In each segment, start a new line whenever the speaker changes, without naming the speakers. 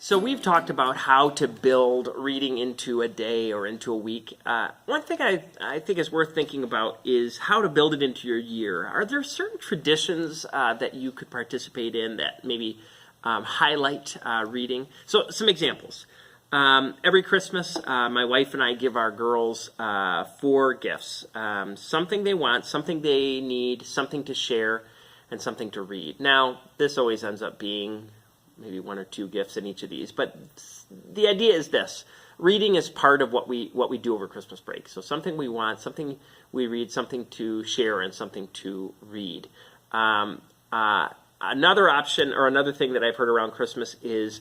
So we've talked about how to build reading into a day or into a week. One thing I think is worth thinking about is how to build it into your year. Are there certain traditions that you could participate in that maybe highlight reading? So some examples. Every Christmas, my wife and I give our girls 4 gifts. Something they want, something they need, something to share, and something to read. Now, this always ends up being maybe 1 or 2 gifts in each of these, but the idea is this: reading is part of what we do over Christmas break. So something we want, something we read, something to share, and something to read. Another option or another thing that I've heard around Christmas is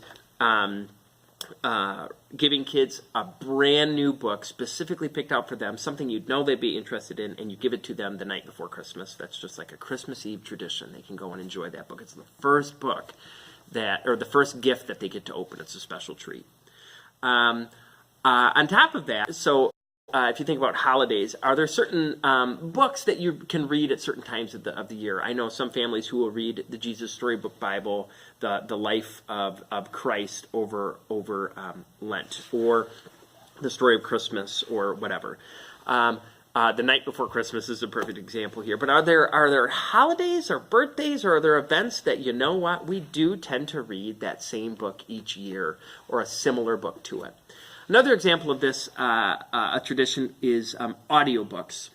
giving kids a brand new book specifically picked out for them, something you'd know they'd be interested in, and you give it to them the night before Christmas. That's just like a Christmas Eve tradition. They can go and enjoy that book. It's the first book or the first gift that they get to open. It's a special treat. On top of that, so if you think about holidays, are there certain books that you can read at certain times of the year? I know some families who will read the Jesus Storybook Bible, the life of Christ over Lent, or the story of Christmas, or whatever. The night before Christmas is a perfect example here. But are there holidays or birthdays, or are there events that, you know what, we do tend to read that same book each year, or a similar book to it? Another example of this, a tradition, is audiobooks.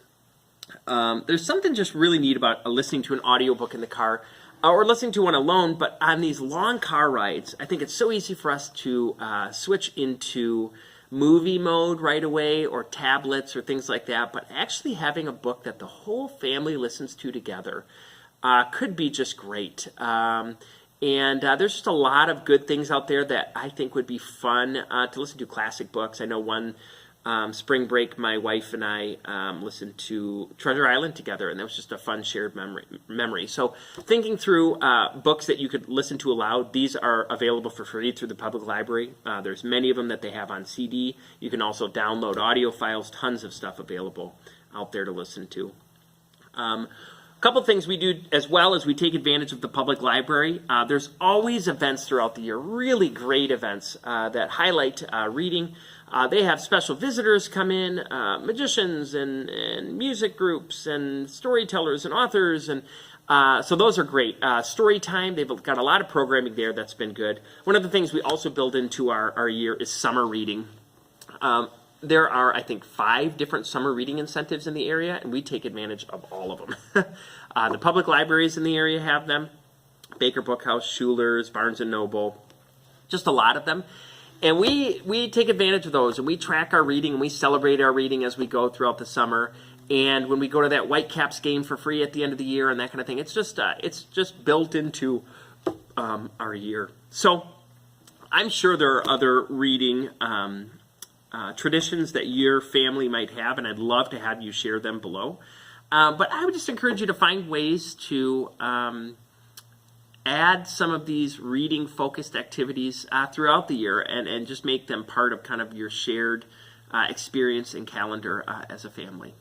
There's something just really neat about listening to an audiobook in the car, or listening to one alone, but on these long car rides, I think it's so easy for us to switch into movie mode right away, or tablets, or things like that, but actually having a book that the whole family listens to together could be just great. And there's just a lot of good things out there that I think would be fun to listen to. Classic books. I know one spring break, my wife and I listened to Treasure Island together, and that was just a fun shared memory. So thinking through books that you could listen to aloud, these are available for free through the public library. There's many of them that they have on CD. You can also download audio files, tons of stuff available out there to listen to. A couple things we do as well is we take advantage of the public library. There's always events throughout the year, really great events that highlight reading. They have special visitors come in, magicians and music groups and storytellers and authors, and so those are great. Story time, they've got a lot of programming there that's been good. One of the things we also build into our year is summer reading. There are, I think, 5 different summer reading incentives in the area, and we take advantage of all of them. The public libraries in the area have them. Baker Bookhouse, Schuler's, Barnes & Noble, just a lot of them. And we take advantage of those, and we track our reading, and we celebrate our reading as we go throughout the summer. And when we go to that Whitecaps game for free at the end of the year and that kind of thing, it's just built into our year. So I'm sure there are other reading traditions that your family might have, and I'd love to have you share them below. But I would just encourage you to find ways to add some of these reading-focused activities throughout the year, and just make them part of kind of your shared experience and calendar as a family.